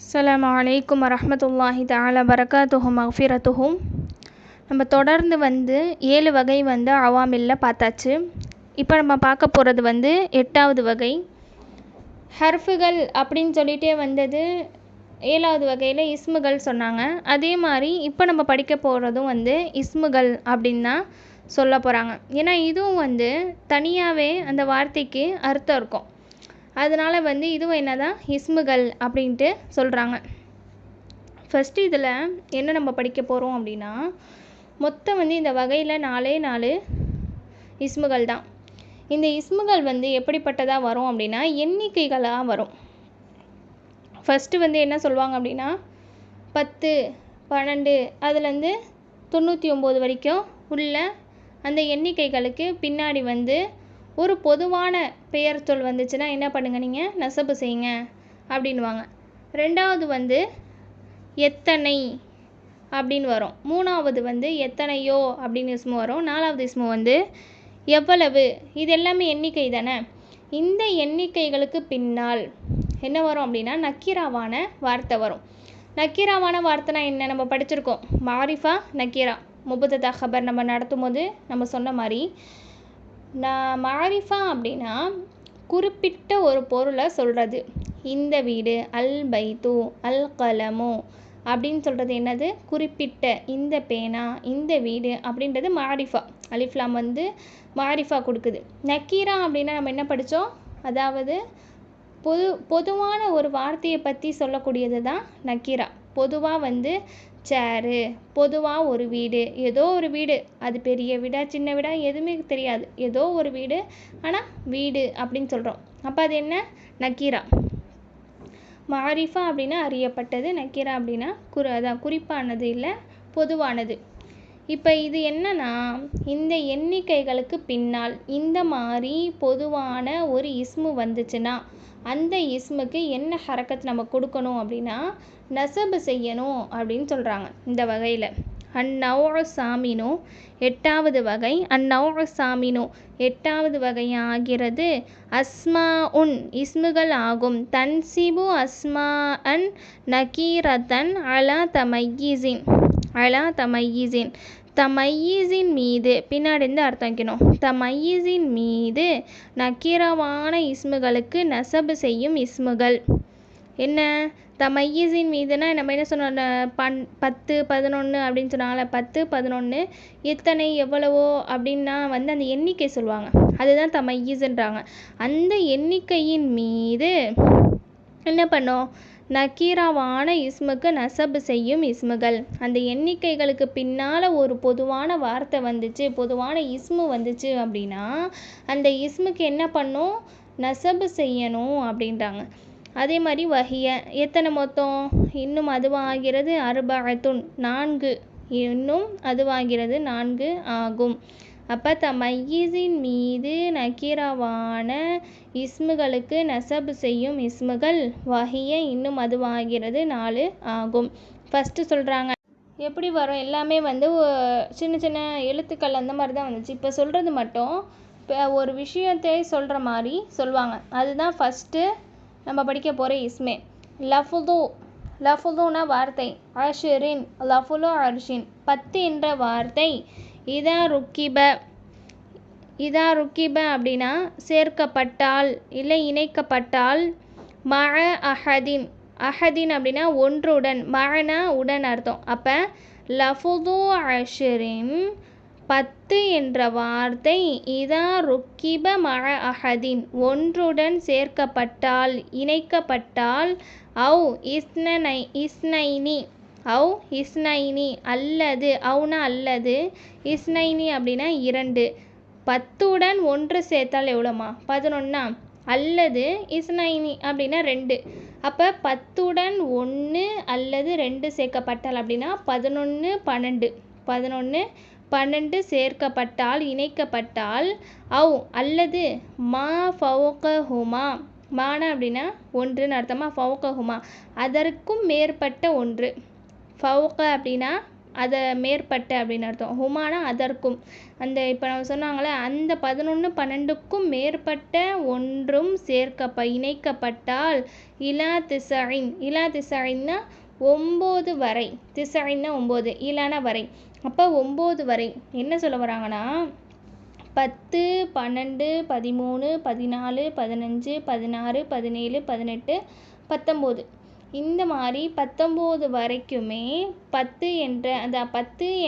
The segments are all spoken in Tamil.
அஸ்ஸலாமு அலைக்கும் வரஹ்மத்துல்லாஹி தஆலா பரகாத்துஹு மக்ஃபிரத்துஹும். நம்ம தொடர்ந்து 7 வகை அவாமில்ல பார்த்தாச்சு. இப்போ நம்ம பார்க்க போகிறது 8வது வகை ஹர்ஃபுகள் அப்படின்னு சொல்லிகிட்டே வந்தது. 7வது வகையில் இஸ்முகள் சொன்னாங்க. அதே மாதிரி இப்போ நம்ம படிக்க போகிறதும் இஸ்முகள் அப்படின்னு தான் சொல்ல போகிறாங்க. ஏன்னா இதுவும் தனியாகவே அந்த வார்த்தைக்கு அர்த்தம் இருக்கும். அதனால் இதுவும் என்னதான் இஸ்முகள் அப்படின்ட்டு சொல்கிறாங்க. ஃபஸ்ட்டு இதில் என்ன நம்ம படிக்க போகிறோம் அப்படின்னா, மொத்தம் இந்த வகையில் 4 இஸ்முகள் தான். இந்த இஸ்முகள் எப்படிப்பட்டதாக வரும் அப்படின்னா, எண்ணிக்கைகளாக வரும். ஃபஸ்ட்டு என்ன சொல்லுவாங்க அப்படின்னா 10, 12 அதுலேருந்து 99 வரைக்கும் உள்ள அந்த எண்ணிக்கைகளுக்கு பின்னாடி ஒரு பொதுவான பெயர் சொல் வந்துச்சுன்னா என்ன பண்ணுங்கள், நீங்கள் நசபு செய்யுங்க அப்படின்வாங்க. ரெண்டாவது எத்தனை அப்படின்னு வரும். மூணாவது எத்தனையோ அப்படின்னு இஸ்மு வரும். நாலாவது இஸ்மு எவ்வளவு. இது எல்லாமே எண்ணிக்கை தானே. இந்த எண்ணிக்கைகளுக்கு பின்னால் என்ன வரும் அப்படின்னா நக்கீராவான வார்த்தை வரும். நக்கீராவான வார்த்தைனா என்ன நம்ம படிச்சிருக்கோம். மாரிஃபா நக்கீரா முபத்ததா ஹபர் நம்ம நடத்தும் போது நம்ம சொன்ன மாதிரி, மாரிஃபா அப்படின்னா குறிப்பிட்ட ஒரு பொருளை சொல்கிறது. இந்த வீடு, அல் பைத்து, அல் கலமு அப்படின்னு சொல்கிறது என்னது, குறிப்பிட்ட. இந்த பேனா, இந்த வீடு அப்படின்றது மாரிஃபா. அலிஃப்லாம் மாரிஃபா கொடுக்குது. நக்கீரா அப்படின்னா நம்ம என்ன படித்தோம், அதாவது பொதுவான ஒரு வார்த்தையை பற்றி சொல்லக்கூடியது தான் நக்கீரா. பொதுவாக சேரு, பொதுவாக ஒரு வீடு, ஏதோ ஒரு வீடு, அது பெரிய வீடா சின்ன வீடா எதுவுமே தெரியாது, ஏதோ ஒரு வீடு, ஆனால் வீடு அப்படின்னு சொல்கிறோம். அப்போ அது என்ன, நக்கீரா. மாரிஃபா அப்படின்னா அறியப்பட்டது, நக்கீரா அப்படின்னா அதான் குறிப்பானது, இல்லை பொதுவானது. இப்போ இது என்னன்னா, இந்த எண்ணிக்கைகளுக்கு பின்னால் இந்த மாதிரி பொதுவான ஒரு இஸ்மு வந்துச்சுன்னா அந்த இஸ்முக்கு என்ன ஹரக்கத் நம்ம கொடுக்கணும் அப்படின்னா நசபு செய்யணும் அப்படின்னு சொல்கிறாங்க. இந்த வகையில் அந்நௌஉ சாமினு 8வது வகை. அந்நௌஉ சாமினு 8வது வகையாகிறது அஸ்மா உன் இஸ்முகள் ஆகும். தன்சிபு அஸ்மா அன் நக்கீரத்தன் அலா தமையிசின். அலா தமையிசின், தமையிசின் மீது, பின்னாடி அர்த்தம் வைக்கணும். தமையிசின் மீது நக்கீரவான இஸ்முகளுக்கு நசபு செய்யும் இஸ்முகள். என்ன தமையிசின் மீதுனா நம்ம என்ன சொன்னோம், 10, 11 அப்படின்னு சொன்னாங்களே, 10, 11 எத்தனை எவ்வளவோ அப்படின்னா அந்த எண்ணிக்கை சொல்லுவாங்க. அதுதான் தமையிசுன்றாங்க. அந்த எண்ணிக்கையின் மீது என்ன பண்ணோம், நக்கீராவான இஸ்முக்கு நசபு செய்யும் இஸ்முகள். அந்த எண்ணிக்கைகளுக்கு பின்னால் ஒரு பொதுவான வார்த்தை வந்துச்சு, பொதுவான இஸ்மு வந்துச்சு அப்படின்னா அந்த இஸ்முக்கு என்ன பண்ணும், நசபு செய்யணும் அப்படின்றாங்க. அதே மாதிரி வஹிய எத்தனை மொத்தம், இன்னும் அதுவாகிறது அர்பஅத்துன் 4, இன்னும் அதுவாகிறது 4 ஆகும். அப்போ தமையிசின் மீது நக்கீராவான இஸ்முகளுக்கு நசபு செய்யும் இஸ்முகள் வஹிய இன்னும் அதுவாகிறது 4 ஆகும். ஃபஸ்ட்டு சொல்கிறாங்க எப்படி வரும், எல்லாமே சின்ன சின்ன எழுத்துக்கள் அந்த மாதிரி தான் வந்துச்சு. இப்போ சொல்கிறது மட்டும் இப்போ ஒரு விஷயத்தை சொல்கிற மாதிரி சொல்லுவாங்க. அதுதான் ஃபஸ்ட்டு நம்ம படிக்க போகிற இஸ்மே. லஃபுது, லஃபுதுனா வார்த்தை. அஷ்ரின், லஃபுலு அர்ஷின் 10 என்ற வார்த்தை. இதா ருக்கிப, இதா ருக்கிப அப்படின்னா சேர்க்கப்பட்டால் இல்லை இணைக்கப்பட்டால். மஅ அஹதின், அஹதின் அப்படின்னா ஒன்றுடன், மஅனா உடன் அர்த்தம். அப்போ லஃபுது அஷ்ரின் 10 என்ற வார்த்தை இதா ருக்கிப மஅ அஹதின் ஒன்றுடன் சேர்க்கப்பட்டால் இணைக்கப்பட்டால். அவு இஸ்னைனி, அவு இஸ்னைனி அல்லது, அவுனா அல்லது, இஸ்னைனி அப்படின்னா 2, 10உடன் 1 சேர்த்தால் எவ்வளோமா, 11. அல்லது இஸ்னைனி அப்படின்னா 2. அப்போ 10உடன் 1 அல்லது 2 சேர்க்கப்பட்டால் அப்படின்னா 11, 12. 11, 12 சேர்க்கப்பட்டால் இணைக்கப்பட்டால். அவு அல்லது மா ஃபவுகஹுமா, மானா அப்படின்னா ஒன்றுன்னு அர்த்தமா, ஃபவுகஹுமா அதற்கும் மேற்பட்ட ஒன்று. ஃபவுக அப்படின்னா அதை மேற்பட்ட அப்படின்னு அர்த்தம். ஹுமானா அதற்கும். அந்த இப்போ நம்ம சொன்னாங்களே அந்த 11 12க்கும் மேற்பட்ட ஒன்றும் இணைக்கப்பட்டால் இலா திசைன்னா 9 வரை. திசைன்னா 9, இலானா வரை. அப்போ 9 வரை என்ன சொல்ல வராங்கன்னா 10 12 13 14 15 16 17 18 19 இந்த மாதிரி 19 வரைக்குமே 10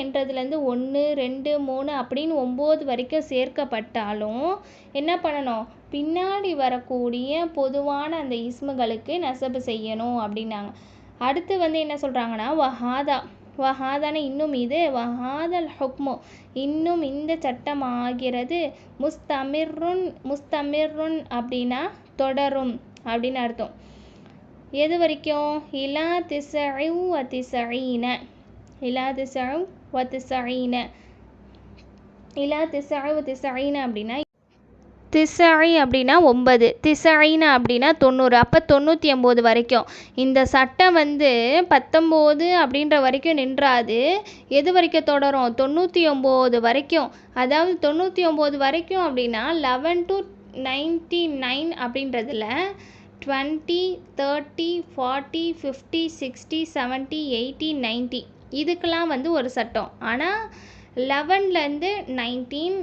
என்றதுலேருந்து 1 2 3 அப்படின்னு 9 வரைக்கும் சேர்க்கப்பட்டாலும் என்ன பண்ணணும், பின்னாடி வரக்கூடிய பொதுவான அந்த இஸ்முகளுக்கு நசபு செய்யணும் அப்படின்னாங்க. அடுத்து என்ன சொல்கிறாங்கன்னா வஹாதான இன்னும் இது வஹாதல் ஹுக்மு இன்னும் இந்த சட்டம் ஆகிறது முஸ்தமிர்ருன் அப்படின்னா தொடரும் அப்படின்னு அர்த்தம். எது வரைக்கும் இலா திஸ்இ அப்படின்னா திஸ்இ அப்படின்னா 9, திஸ்இன அப்படின்னா 90, அப்போ 99 வரைக்கும். இந்த சட்டம் 19 அப்படின்ற வரைக்கும் நின்றாது. எது வரைக்கும் தொடரும், 99 வரைக்கும். அதாவது 99 வரைக்கும் அப்படின்னா 11 to 99 அப்படின்றதுல 20 30 40 50 60 70 80 90 இதுக்கெல்லாம் ஒரு சட்டம். ஆனால் 11லேருந்து 19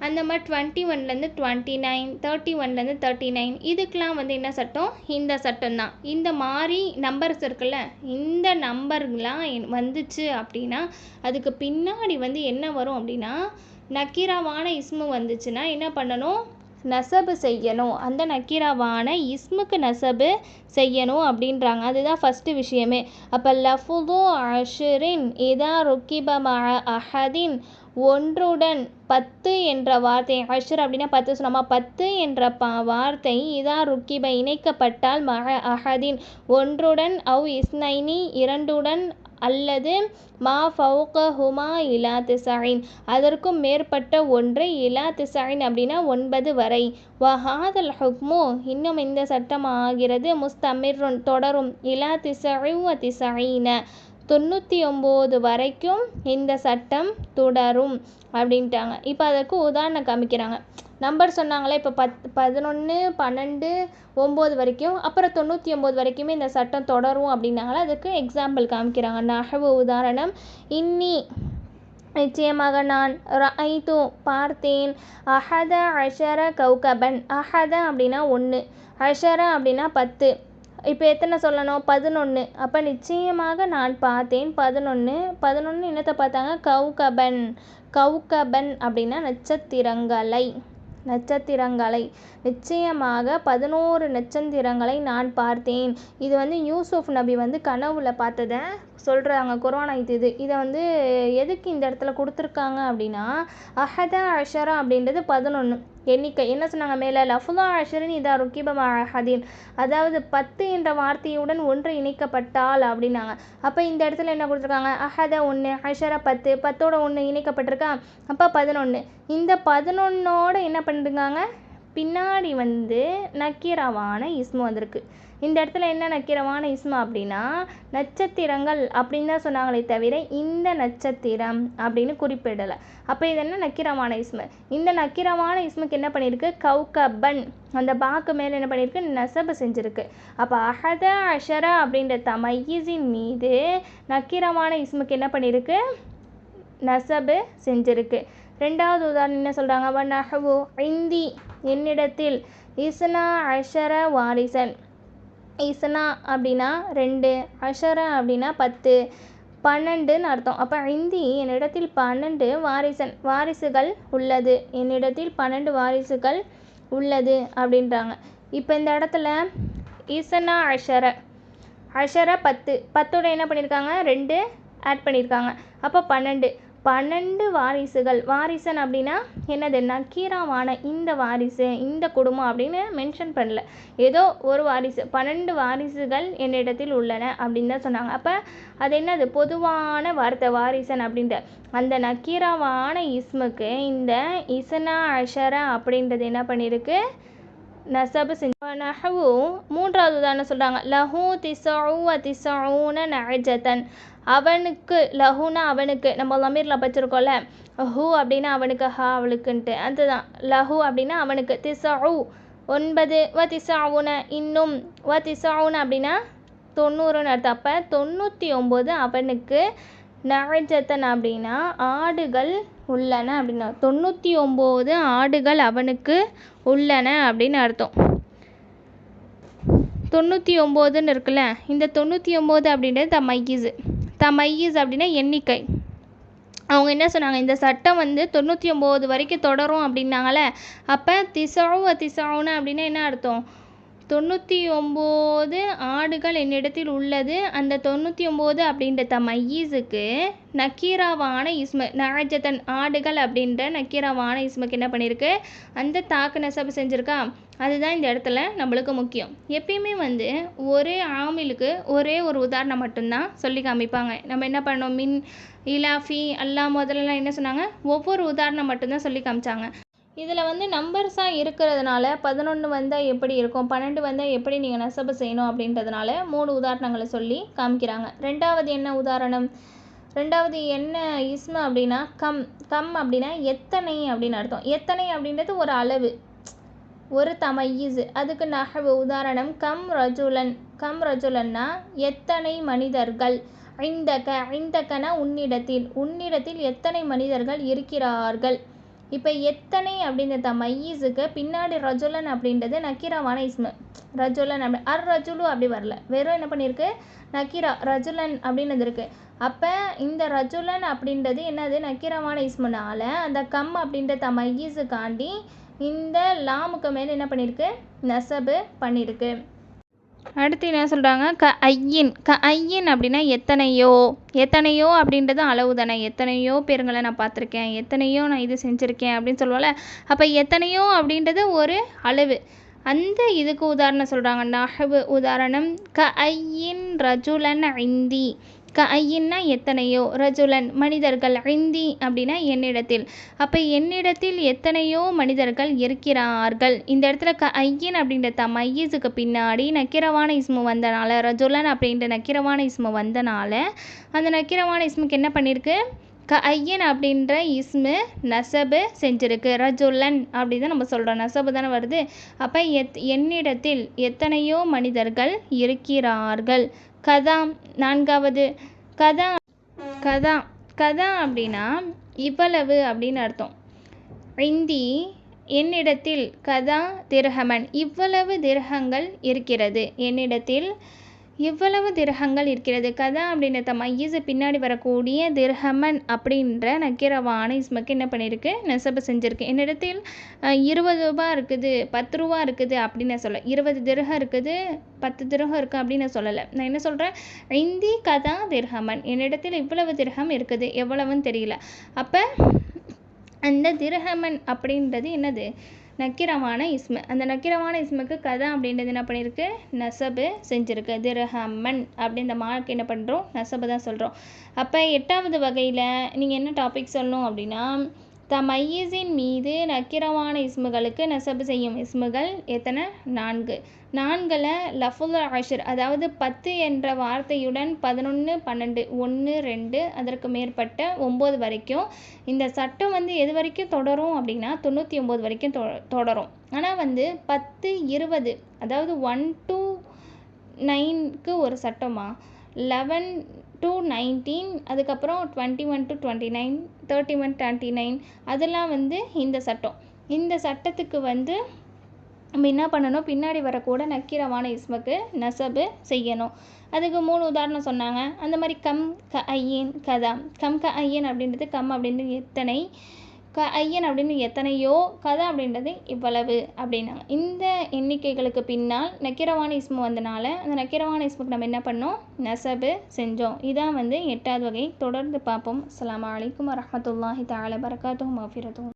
அந்த மாதிரி 21லேருந்து 29 31லேருந்து 39 இதுக்கெலாம் என்ன சட்டம், இந்த சட்டம் தான். இந்த மாதிரி நம்பர்ஸ் இருக்குல்ல, இந்த நம்பர்லாம் வந்துச்சு அப்படின்னா அதுக்கு பின்னாடி என்ன வரும் அப்படின்னா நக்கீராவான இஸ்மு வந்துச்சுன்னா என்ன பண்ணணும், நசபு செய்யணும். அந்த நக்கீராவான இஸ்முக்கு நசபு செய்யணும் அப்படின்றாங்க. அதுதான் ஃபஸ்ட்டு விஷயமே. அப்போ லஃபுது அஷ்ரின் இதா ருக்கிப மஅ அஹதின் ஒன்றுடன் 10 என்ற வார்த்தை, அஷ்ர் அப்படின்னா 10 சொன்னோமா, 10 என்ற வார்த்தை இதா ருக்கிப இணைக்கப்பட்டால் மஅ அஹதின் ஒன்றுடன் அவ் இஸ்னைனி இரண்டுடன் அல்லது மா ஃபவுகஹுமா இலா திஸ்இன் அதற்கும் மேற்பட்ட ஒன்று இலா திஸ்இன் அப்படின்னா 9 வரை. வஹாதல் ஹுக்மு இன்னும் இந்த சட்டம் ஆகிறது முஸ்தமிர்ருன் தொடரும் இலா திஸ்இன 99 வரைக்கும் இந்த சட்டம் தொடரும் அப்படின்ட்டாங்க. இப்போ அதற்கு உதாரணம் காமிக்கிறாங்க. நம்பர் சொன்னாங்களே, இப்போ 11 12 9 வரைக்கும், அப்புறம் 99 வரைக்குமே இந்த சட்டம் தொடரும் அப்படின்னாங்களே, அதுக்கு எக்ஸாம்பிள் காமிக்கிறாங்க. நஹ்வு உதாரணம், இன்னி நிச்சயமாக நான், ரஐது பார்த்தேன், அஹத அஷர கௌகபன் அஹத அப்படின்னா 1, அஷர அப்படின்னா 10. இப்போ எத்தனை சொல்லணும், 11. அப்போ நிச்சயமாக நான் பார்த்தேன் 11 என்னத்தை பார்த்தாங்க, கௌகபன் அப்படின்னா நட்சத்திரங்களை நிச்சயமாக 11 நட்சத்திரங்களை நான் பார்த்தேன். இது யூசுப் நபி கனவுல பார்த்ததை சொல்கிறாங்க. குர்ஆன் இது இதை எதுக்கு இந்த இடத்துல கொடுத்துருக்காங்க அப்படின்னா அஹத அஷரா அப்படின்றது 11 எண்ணிக்கை. என்ன சொன்னாங்க மேலே, லஃபுலா அஷரின் இதா ருக்கிப மஅ அஹதின் அதாவது 10 என்ற வார்த்தையுடன் ஒன்று இணைக்கப்பட்டால் அப்படின்னாங்க. அப்போ இந்த இடத்துல என்ன கொடுத்துருக்காங்க, அஹத 1 அஷரா 10 10ஓட 1 இணைக்கப்பட்டிருக்கா, அப்போ 11. இந்த 11ஓட என்ன பண்ணிருக்காங்க, பின்னாடி நக்கீராவான இஸ்மு வந்திருக்கு. இந்த இடத்துல என்ன நக்கீரமான இஸ்மு அப்படின்னா நட்சத்திரங்கள் அப்படின்னு தான் சொன்னாங்களே தவிர இந்த நட்சத்திரம் அப்படின்னு குறிப்பிடலை. அப்போ இது என்ன நக்கீரமான இஸ்மு. இந்த நக்கீரமான இஸ்முக்கு என்ன பண்ணியிருக்கு, கௌகபன் அந்த பாக்கு மேலே என்ன பண்ணியிருக்கு, நசபு செஞ்சுருக்கு. அப்போ அஹத அஷரா அப்படின்ற தமையிஸின் மீது நக்கீரமான இஸ்முக்கு என்ன பண்ணியிருக்கு, நசபு செஞ்சுருக்கு. ரெண்டாவது உதாரணம் என்ன சொல்கிறாங்க, வநஹ்வு இந்தி என்னிடத்தில், இஸ்னா அஷர வாரிசன் இஸ்னா அப்படின்னா 2, அஷரா அப்படின்னா 10 12ன்னு அர்த்தம். அப்போ இந்தி என்னிடத்தில் 12 வாரிசுகள் உள்ளது, என்னிடத்தில் 12 வாரிசுகள் உள்ளது அப்படின்றாங்க. இப்போ இந்த இடத்துல இஸ்னா அஷர 10ஓட என்ன பண்ணியிருக்காங்க, 2 ஆட் பண்ணியிருக்காங்க. அப்போ 12 வாரிசன் அப்படின்னா என்னது, நக்கீராவான இந்த வாரிசு இந்த குடும்பம் அப்படின்னு மென்ஷன் பண்ணல, ஏதோ ஒரு வாரிசு, 12 வாரிசுகள் என்னிடத்தில் உள்ளன அப்படின்னு தான் சொன்னாங்க. அப்போ அது என்னது, பொதுவான வார்த்தை வாரிசன் அப்படின்ற அந்த நக்கீராவான இஸ்முக்கு இந்த இஸ்னா அஷரா அப்படின்றது என்ன பண்ணியிருக்கு, நசபு செஞ்சு. நஹவு மூன்றாவது உதாரணம் சொல்கிறாங்க. லஹு திசஉ வ திசஊன நஅஜதன். அவனுக்கு, லஹுனா அவனுக்கு, நம்ம லமீரில் படிச்சிருக்கோம்ல, ஹூ அப்படின்னா அவனுக்கு, ஹா அவளுக்குன்ட்டு, அதுதான் லஹு அப்படின்னா அவனுக்கு. திசஉ 9, வ திசஊன இன்னும், வ திசஊன அப்படின்னா 90ன்னு அர்த்தம். அப்போ 99 அவனுக்கு, நஅஜதன் அப்படின்னா ஆடுகள் உள்ளன அப்படின்னா 99 ஆடுகள் அவனுக்கு உள்ளன அப்படின்னு அர்த்தம். 99ன்னு இருக்குல்ல, இந்த 99 அப்படின்றது தமையிஸ் அப்படின்னா எண்ணிக்கை. அவங்க என்ன சொன்னாங்க, இந்த சட்டம் வந்து 99 வரைக்கும் தொடரும் அப்படின்னாங்களே. அப்போ திசஊன அப்படின்னா என்ன அர்த்தம், 99 ஆடுகள் என்னிடத்தில் உள்ளது. அந்த 99 அப்படின்ற தமையிஸுக்கு நக்கீராவான இஸ்மு, நஅஜதன் ஆடுகள் அப்படின்ற நக்கீராவான இஸ்முக்கு என்ன பண்ணியிருக்கு, அந்த தாக்கு நசபு செஞ்சுருக்கா. அதுதான் இந்த இடத்துல நம்மளுக்கு முக்கியம். எப்பயுமே வந்து ஒரே ஆமிலுக்கு ஒரே ஒரு உதாரணம் மட்டும்தான் சொல்லி காமிப்பாங்க. நம்ம என்ன பண்ணோம், மின், இலாஃபி, அல்லா முதல்லாம் என்ன சொன்னாங்க, ஒவ்வொரு உதாரணம் மட்டும்தான் சொல்லி காமிச்சாங்க. இதில் வந்து நம்பர்ஸாக இருக்கிறதுனால 11 வந்தால் எப்படி இருக்கும், 12 வந்தால் எப்படி நீங்கள் நசபு செய்யணும் அப்படின்றதுனால 3 உதாரணங்களை சொல்லி காமிக்கிறாங்க. ரெண்டாவது என்ன உதாரணம், ரெண்டாவது என்ன இஸ்மு அப்படின்னா கம் அப்படின்னா எத்தனை அப்படின்னு அர்த்தம். எத்தனை அப்படின்றது ஒரு அளவு, ஒரு தமையிஸ். அதுக்கு நஹவு உதாரணம் கம் ரஜுலன்னா எத்தனை மனிதர்கள். ஐந்தக்கனா உன்னிடத்தில் எத்தனை மனிதர்கள் இருக்கிறார்கள். இப்போ எத்தனை அப்படின்ற தமையிஸுக்கு பின்னாடி ரஜுலன் அப்படின்றது நக்கீராவான இஸ்மு. ரஜுலன் அப்படி ரஜுலு அப்படி வரல, வெறும் என்ன பண்ணியிருக்கு, நக்கீரா ரஜுலன் அப்படின்னு இருக்கு. அப்போ இந்த ரஜுலன் அப்படின்றது என்னது, நக்கீராவான இஸ்முனால அந்த கம் அப்படின்ற தமையிஸுக்காண்டி இந்த லாமுக்கு மேலே என்ன பண்ணியிருக்கு, நசபு பண்ணியிருக்கு. அடுத்து என்ன சொல்கிறாங்க, ஐயின் அப்படின்னா எத்தனையோ அப்படின்றது அளவு தானே. எத்தனையோ பேருங்களை நான் பார்த்துருக்கேன், எத்தனையோ நான் இது செஞ்சுருக்கேன் அப்படின்னு சொல்லுவோம்ல. அப்போ எத்தனையோ அப்படின்றது ஒரு அளவு. அந்த இதுக்கு உதாரணம் சொல்கிறாங்க. நஹவு உதாரணம் ஐயின் ரஜுலன் ஐந்தி. ஐயின்னா எத்தனையோ, ரஜுலன் மனிதர்கள், ஐந்தி அப்படின்னா என்னிடத்தில். அப்போ என்னிடத்தில் எத்தனையோ மனிதர்கள் இருக்கிறார்கள். இந்த இடத்துல ஐயின் அப்படின்ற தமையிஸுக்கு பின்னாடி நக்கிரவான இஸ்மு வந்தனால, ரஜுலன் அப்படின்ற நக்கிரவான இஸ்மு வந்தனால அந்த நக்கிரவான இஸ்முக்கு என்ன பண்ணியிருக்கு, ஐயன் அப்படின்ற இஸ்மு நசபு செஞ்சுருக்கு. ரஜுலன் அப்படி தான் நம்ம சொல்கிறோம், நசபு தானே வருது. அப்போ என்னிடத்தில் எத்தனையோ மனிதர்கள் இருக்கிறார்கள். கதாம் நான்காவது, கதா அப்படின்னா இவ்வளவு அப்படின்னு அர்த்தம். இந்தி என்னிடத்தில், கதா திர்ஹமன் இவ்வளவு திர்ஹங்கள் இருக்கிறது, என்னிடத்தில் இவ்வளவு திர்ஹங்கள் இருக்கிறது. கதா அப்படின்ற மையஸு பின்னாடி வரக்கூடிய திர்ஹமன் அப்படின்ற நக்கிரவான இஸ்முக்கு என்ன பண்ணியிருக்கு, நெசபு செஞ்சுருக்கு. என்னிடத்தில் 20 ரூபா இருக்குது, 10 ரூபா இருக்குது அப்படின்னு நான் சொல்ல, 20 திர்ஹம் இருக்குது, 10 திர்ஹம் இருக்குது அப்படின்னு நான் சொல்லலை. நான் என்ன சொல்கிறேன், இந்தி கதா திர்ஹமன் என்னிடத்தில் இவ்வளவு திர்ஹம் இருக்குது, எவ்வளவுன்னு தெரியல. அப்போ அந்த திர்ஹமன் அப்படின்றது என்னது, நக்கிரமான இஸ்மு. அந்த நக்கிரமான இஸ்முக்கு கதா அப்படின்றது என்ன பண்ணியிருக்கு, நசபு செஞ்சுருக்கு. திர்ஹமன் அப்படின்ற மார்க் என்ன பண்ணுறோம், நசபு தான் சொல்கிறோம். அப்போ 8வது வகையில் நீங்கள் என்ன டாபிக் சொல்லணும் அப்படின்னா, தமையிஸின் மீது நக்கிரமான இஸ்முகளுக்கு நசபு செய்யும் இஸ்முகள் எத்தனை, 4. 4ல் லஃபுல் அஷர் அதாவது 10 என்ற வார்த்தையுடன் 11, 12, 1, 2 அதற்கு மேற்பட்ட 9 வரைக்கும் இந்த சட்டம் வந்து எது வரைக்கும் தொடரும் அப்படின்னா 99 வரைக்கும் தொடரும். ஆனால் வந்து 10, 20 அதாவது 1 to 9க்கு ஒரு சட்டமா, 11 to 19 அதுக்கப்புறம் 21 to 29, 31, 29 அதெல்லாம் வந்து இந்த சட்டம். இந்த சட்டத்துக்கு வந்து நம்ம என்ன பண்ணணும், பின்னாடி வரக்கூட நக்கிரமான இஸ்முக்கு நசபு செய்யணும். அதுக்கு 3 உதாரணம் சொன்னாங்க. அந்த மாதிரி ஐயின் கதா. ஐயின் அப்படின்றது அப்படின்றது எத்தனை, ஐயன் அப்படின்னு எத்தனையோ, கதா அப்படின்றது இவ்வளவு அப்படின்னாங்க. இந்த எண்ணிக்கைகளுக்கு பின்னால் நக்கிரவான இஸ்மு வந்தனால அந்த நக்கிரவான இஸ்முக்கு நம்ம என்ன பண்ணோம், நசபு செஞ்சோம். இதான் வந்து 8வது வகை. தொடர்ந்து பார்ப்போம். அஸ்ஸலாமு அலைக்கும் வரஹ்மத்துல்லாஹி தஆலா பரகாத்துஹு மஃபிரத்துஹு.